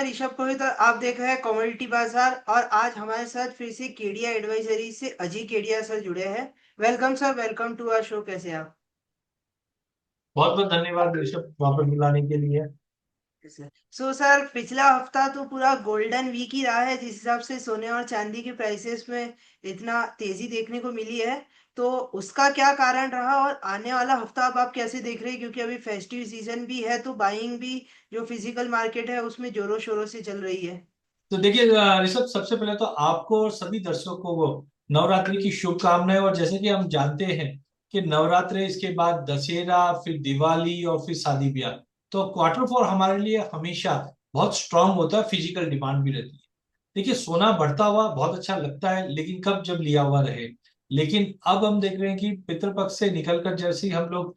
ऋषभ पुरोहित और आप देख रहे हैं कमोडिटी बाजार। और आज हमारे साथ फिर से केडिया एडवाइजरी से अजय केडिया सर जुड़े हैं। Welcome sir, welcome to our show. कैसे हैं आप? बहुत बहुत धन्यवाद ऋषभ वापस बुलाने के लिए। सो सर, पिछला हफ्ता तो पूरा गोल्डन वीक ही रहा है, जिस हिसाब से सोने और चांदी के प्राइसेस में इतना तेजी देखने को मिली है। तो उसका क्या कारण रहा और आने वाला हफ्ता अब आप कैसे देख रहे हैं, क्योंकि अभी फेस्टिव सीजन भी है तो बाइंग भी जो फिजिकल मार्केट है उसमें जोरों शोरों से चल रही है। तो देखिए ऋषभ, सबसे पहले तो आपको और सभी दर्शकों को नवरात्रि की शुभकामनाएं। और जैसे कि हम जानते हैं कि नवरात्रि, इसके बाद दशहरा, फिर दिवाली और फिर शादी ब्याह। तो क्वार्टर फोर हमारे लिए हमेशा बहुत स्ट्रांग होता है, फिजिकल डिमांड भी रहती है। देखिए, सोना बढ़ता हुआ बहुत अच्छा लगता है, लेकिन कब जब लिया हुआ रहे। लेकिन अब हम देख रहे हैं कि पितृपक्ष से निकलकर जैसे ही हम लोग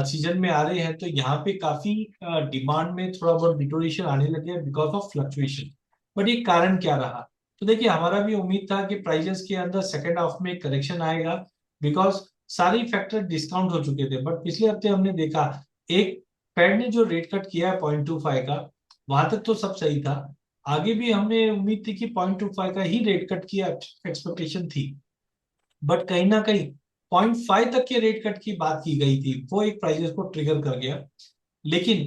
सीजन में आ रहे हैं, तो यहाँ पे काफी डिमांड में थोड़ा बहुत डिटोरेशन आने लगे हैं बिकॉज ऑफ फ्लक्चुएशन। बट ये कारण क्या रहा? तो देखिए, हमारा भी उम्मीद था कि प्राइजेस के अंदर सेकेंड हाफ में करेक्शन आएगा, बिकॉज सारी फैक्टर डिस्काउंट हो चुके थे। बट पिछले हफ्ते हमने देखा, एक फेड ने जो रेट कट किया है 0.25 का, वहां तक तो सब सही था। आगे भी हमने उम्मीद थी कि 0.25 का ही रेट कट की एक्सपेक्टेशन थी। बट कहीं ना कहीं 0.5 तक के रेट कट की बात की गई थी, वो एक प्राइजेस को ट्रिगर कर गया। लेकिन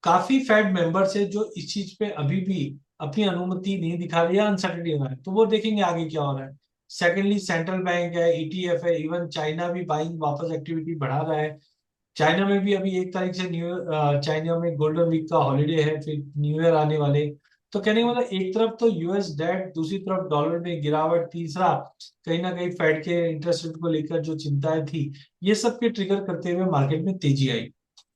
काफी फेड मेंबर्स है जो इस चीज पे अभी भी अपनी अनुमति नहीं दिखा रही है, अनसर्टेनिटी में है। तो वो देखेंगे आगे क्या हो रहा है। सेकेंडली, सेंट्रल बैंक है, ईटीएफ है, इवन चाइना भी बाइंग वापस एक्टिविटी बढ़ा रहा है। चाइना में भी अभी 1 तारीख से न्यू चाइना में गोल्डन वीक का हॉलीडे है, फिर न्यू ईयर आने वाले। तो कहने का मतलब, एक तरफ तो यूएस डेट, दूसरी तरफ डॉलर में गिरावट, तीसरा कहीं ना कहीं फेड के इंटरेस्ट रेट को लेकर जो चिंताएं थी, ये सब के ट्रिगर करते हुए मार्केट में तेजी आई।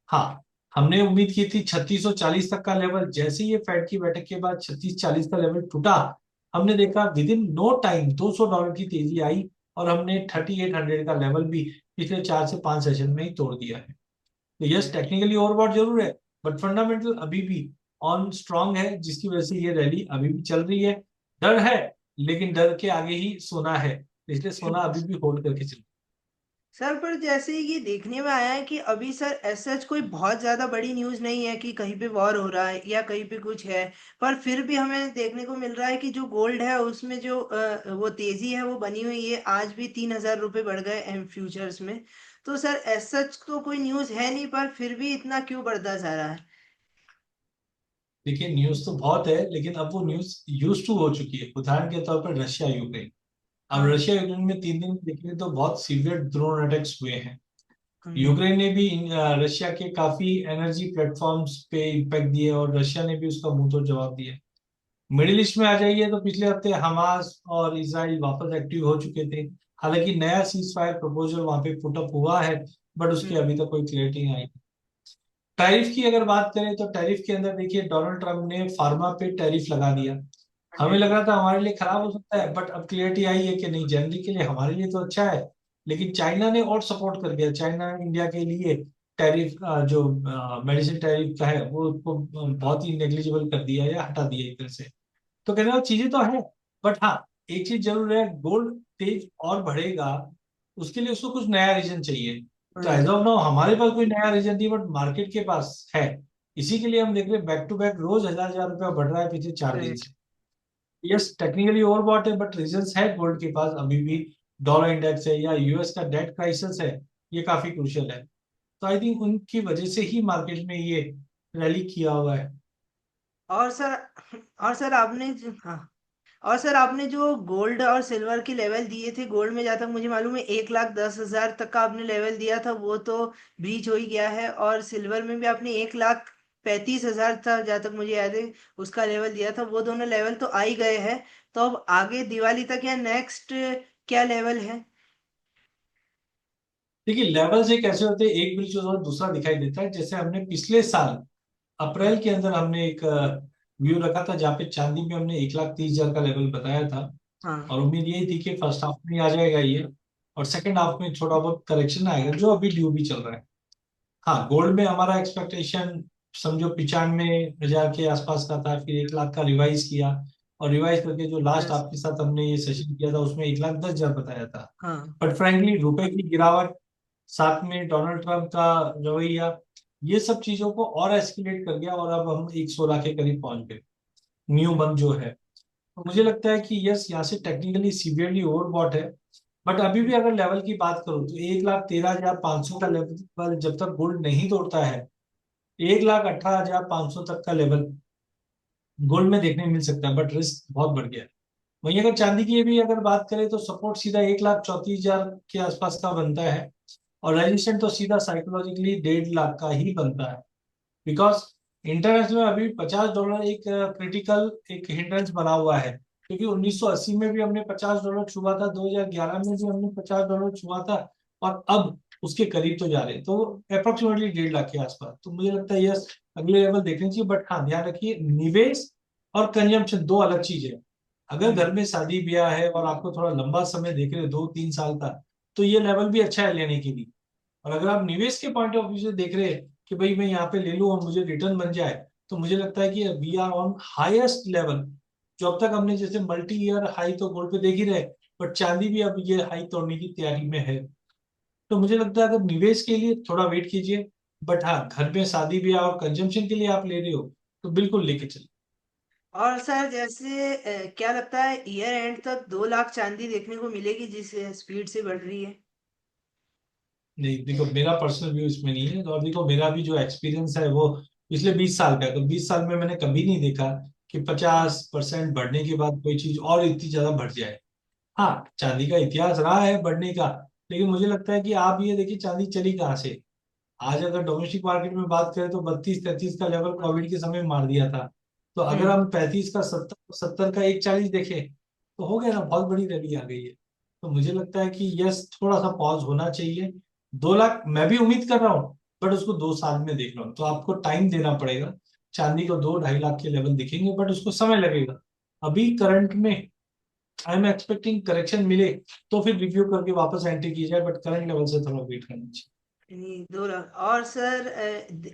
हाँ, हमने उम्मीद की थी 3640 तक का लेवल। जैसे ही ये फेड की बैठक के बाद 3640 का लेवल टूटा, हमने देखा विद इन नो टाइम $200 की तेजी आई, और हमने 3800 का लेवल भी पिछले 4 से 5 सेशन में ही तोड़ दिया है। तो यस, टेक्निकली ओवरबॉट जरूर है, बट फंडामेंटल अभी भी ऑन स्ट्रांग है, जिसकी वजह से ये रैली अभी भी चल रही है। डर है, लेकिन डर के आगे ही सोना है, इसलिए सोना अभी भी होल्ड करके चल। सर, पर जैसे ये देखने में आया है कि अभी सर एज सच कोई बहुत ज्यादा बड़ी न्यूज नहीं है कि कहीं पे वॉर हो रहा है या कहीं पे कुछ है। पर फिर भी हमें देखने को मिल रहा है कि जो गोल्ड है उसमें जो वो तेजी है वो बनी हुई है। आज भी 3,000 रुपये बढ़ गए एम फ्यूचर्स में। तो सर एज सच तो कोई न्यूज है नहीं, पर फिर भी इतना क्यों बढ़ता जा रहा है? देखिए, न्यूज तो बहुत है, लेकिन अब वो न्यूज यूज टू हो चुकी है। उदाहरण के तौर पर रशिया यूक्रेन। अब हाँ। रशिया यूक्रेन में 3 दिन देखेंगे तो बहुत सीवियर ड्रोन अटैक्स हुए हैं। हम्म। यूक्रेन ने भी रशिया के काफी एनर्जी प्लेटफॉर्म्स पे इम्पैक्ट दिए, और रशिया ने भी उसका मुंह तोड़ जवाब दिया। मिडिल ईस्ट में आ जाइए तो पिछले हफ्ते हमास और इसराइल वापस एक्टिव हो चुके थे। हालांकि नया सीज फायर प्रपोजल वहां पे पुट अप हुआ है, बट उसकी हम्म। अभी तक कोई क्लियरिटी नहीं आई। टैरिफ की अगर बात करें तो टैरिफ के अंदर देखिए, डोनाल्ड ट्रंप ने फार्मा पे टैरिफ लगा दिया। हमें लग हम्म। रहा था हमारे लिए खराब हो सकता है, बट अब क्लियरिटी आई है कि नहीं, जनरली के लिए हमारे लिए तो अच्छा है। लेकिन चाइना ने और सपोर्ट कर दिया। चाइना ने इंडिया के लिए टैरिफ, जो मेडिसिन टैरिफ का है, वो उसको बहुत ही नेग्लिजिबल कर दिया या हटा दिया एक तरह से। तो कहने वाली चीजें तो है, बट हाँ, एक चीज जरूर है, गोल्ड तेज और बढ़ेगा, उसके लिए उसको कुछ नया रीजन चाहिए। तो एज हम्म। ऑफ नाउ हमारे पास कोई नया रीजन नहीं, बट मार्केट के पास है। इसी के लिए हम देख रहे हैं बैक टू बैक रोज हजार हजार रुपया बढ़ रहा है पिछले 4 दिन से। यस, टेक्निकली ओवरबॉट है, बट रीजंस है गोल्ड के पास अभी भी। डॉलर इंडेक्स है या यूएस का डेट क्राइसिस है, ये काफी क्रूशियल है। तो आई थिंक उनकी वजह से ही मार्केट में ये रैली किया हुआ है। और सर और सर आपने हाँ, और सर आपने जो गोल्ड और सिल्वर के लेवल दिए थे, गोल्ड में जहाँ तक मुझे मालूम है 1,10,000 तक का आपने लेवल दिया था, वो तो ब्रीच हो ही गया है। और सिल्वर में भी आपने 1,35,000 था, जहाँ तक मुझे याद है, उसका लेवल दिया था। वो दोनों लेवल तो आ ही गए हैं। तो अब आगे दिवाली तक या नेक्स्ट क्या लेवल है? देखिए, लेवल्स एक ऐसे होते हैं, एक ब्रिज और दूसरा दिखाई देता है। जैसे हमने पिछले साल अप्रैल के अंदर हमने एक व्यू रखा था, जहाँ पे चांदी में हमने 1,30,000 का लेवल बताया था। हाँ। और उम्मीद यही थी कि फर्स्ट हाफ में आ जाएगा ये, और सेकंड हाफ में थोड़ा बहुत करेक्शन आएगा, जो अभी ड्यू भी चल रहा है। हाँ, गोल्ड में हमारा एक्सपेक्टेशन समझो 95,000 के आसपास का था, फिर 1 लाख का रिवाइज किया। और रिवाइज करके जो लास्ट यस। आपके साथ हमने ये सेशन किया था, उसमें 1,10,000 बताया था। हाँ। बट फ्रैंकली, रुपए की गिरावट, साथ में डोनाल्ड ट्रंप का रवैया, ये सब चीजों को और एस्केलेट कर गया, और अब हम 116 के करीब पहुंच गए। न्यू मंथ जो है। तो मुझे लगता है कि यस, यहाँ से टेक्निकली सीवियरली ओवरबॉट है। बट अभी भी अगर लेवल की बात करूँ तो 1,13,500 का लेवल जब तक गोल्ड नहीं तोड़ता है, 1,18,500 तक का लेवल गोल्ड में देखने मिल सकता है, बट रिस्क बहुत बढ़ गया है। वहीं अगर चांदी की भी अगर बात करें तो सपोर्ट सीधा 1,34,000 के आसपास का बनता है, और रेजिस्टेंट तो सीधा साइकोलॉजिकली 1.5 लाख का ही बनता है। बिकॉज इंटरनेशनल में अभी $50 एक क्रिटिकल एक हिंड्रेंस बना हुआ है, क्योंकि 1980 में भी हमने $50 छुआ था, 2011 में भी हमने $50 छुआ था, और अब उसके करीब तो जा रहे हैं, तो अप्रोक्सीमेटली 1.5 लाख के आसपास। तो मुझे लगता है यस, अगले लेवल देखने चाहिए। बट हाँ, ध्यान रखिए, निवेश और कंजम्पशन दो अलग चीज है। अगर घर में शादी ब्याह है और आपको थोड़ा लंबा समय देख रहे हो, 2-3 साल का, तो ये लेवल भी अच्छा है लेने के लिए। और अगर आप निवेश के पॉइंट ऑफ व्यू से देख रहे हैं कि भाई मैं यहाँ पे ले लूं और मुझे रिटर्न बन जाए, तो मुझे लगता है कि we are on highest level. जो अब तक हमने जैसे मल्टी ईयर हाई तो गोल्ड पे देख ही रहे, बट चांदी भी अब ये हाई तोड़ने की तैयारी में है। तो मुझे लगता है अगर निवेश के लिए थोड़ा वेट कीजिए, बट हाँ, घर में शादी ब्याह और कंजम्पशन के लिए आप ले रहे हो तो बिल्कुल लेके चलिए। और सर जैसे क्या लगता है ईयर एंड तक 2 लाख चांदी देखने को मिलेगी जिस स्पीड से बढ़ रही है? नहीं, देखो, मेरा पर्सनल व्यू इसमें नहीं है, और देखो मेरा भी जो एक्सपीरियंस है वो पिछले 20 साल का है। तो 20 साल में मैंने कभी नहीं देखा कि हाँ। 50% बढ़ने के बाद कोई चीज और इतनी ज्यादा बढ़ जाए। हाँ, चांदी का इतिहास रहा है बढ़ने का, लेकिन मुझे लगता है कि आप ये देखिए चांदी चली कहाँ से। आज अगर डोमेस्टिक मार्केट में बात करें तो 32-33 का लेवल कोविड के समय मार दिया था। तो अगर हम्म। हम 35 का 70, 70 का 1,40 देखें, तो हो गया ना, बहुत बड़ी रैली आ गई है। तो मुझे लगता है कि यस, थोड़ा सा पॉज होना चाहिए। 2 लाख मैं भी उम्मीद कर रहा हूँ, बट उसको 2 साल में देख रहा हूँ, तो आपको टाइम देना पड़ेगा। चांदी को 2-2.5 लाख के लेवल दिखेंगे, बट उसको समय लगेगा। अभी करंट में आई एम एक्सपेक्टिंग करेक्शन मिले तो फिर रिव्यू करके वापस एंट्री की जाए, बट करंट लेवल से थोड़ा वेट करना चाहिए। नहीं, 2 लाख। और सर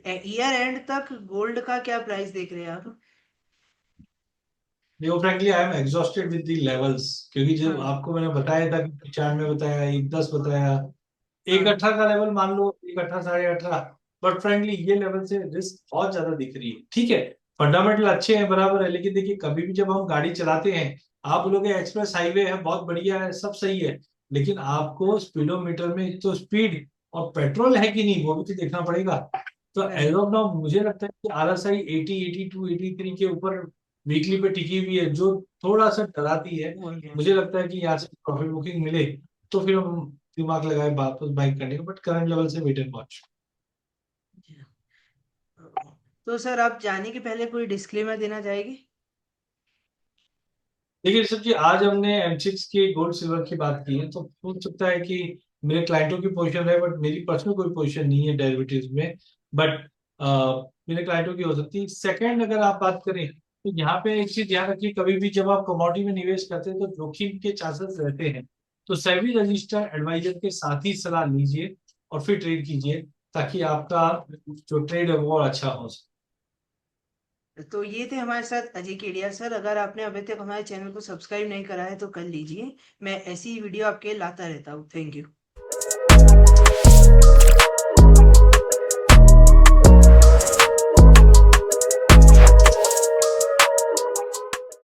ईयर एंड तक गोल्ड का क्या प्राइस देख रहे हैं आप? देखो, frankly I am exhausted with the levels, क्योंकि जो हाँ। आपको मैंने बताया था कि 4 में बताया, 1,10 बताया, एक हाँ। 18 का लेवल मान लो, 1,18, 18.5। बट फ्रैंकली ये लेवल से रिस्क बहुत ज्यादा दिख रही है। ठीक है, फंडामेंटल अच्छे हैं, बराबर है, लेकिन देखिए कभी भी जब हम गाड़ी चलाते हैं, आप लोग एक्सप्रेस हाईवे है, बहुत बढ़िया है, सब सही है, लेकिन आपको स्पीडोमीटर में तो स्पीड और पेट्रोल है कि नहीं वो भी तो देखना पड़ेगा। तो एज करेक्ट। ऑफ नाउ मुझे लगता है कि आरएसआई 80, 82, 83 के ऊपर वीकली पे टिकी हुई है, जो थोड़ा सा डराती है। बोल गया। मुझे लगता है कि यहाँ से प्रॉफिट बुकिंग मिले तो फिर हम दिमाग लगाए वापस बाइक करने का, बट करंट लेवल से वेट एंड वॉच। तो सर आप जाने के पहले कोई डिस्क्लेमर देना चाहेंगे? देखिए ऋषभ जी, आज हमने M6 की गोल्ड सिल्वर की बात की है, तो हो सकता है कि मेरे क्लाइंटों की पोजीशन है, बट मेरी पर्सनल कोई पोजीशन नहीं है डेरिवेटिव्स में। बट मेरे क्लाइंटों की हो सकती है। सेकंड, अगर आप बात करें तो यहाँ पे एक चीज ध्यान रखिए, कभी भी जब आप कमोडिटी में निवेश करते हैं तो जोखिम के चांसेस रहते हैं। तो सेबी रजिस्टर्ड एडवाइजर के साथ ही सलाह लीजिए और फिर ट्रेड कीजिए, ताकि आपका जो ट्रेड है वो और अच्छा हो सके। तो ये थे हमारे साथ अजय केडिया सर। अगर आपने अभी तक हमारे चैनल को सब्सक्राइब नहीं करा है तो कर लीजिए। मैं ऐसी ही वीडियो आपके लाता रहता हूँ। Thank you.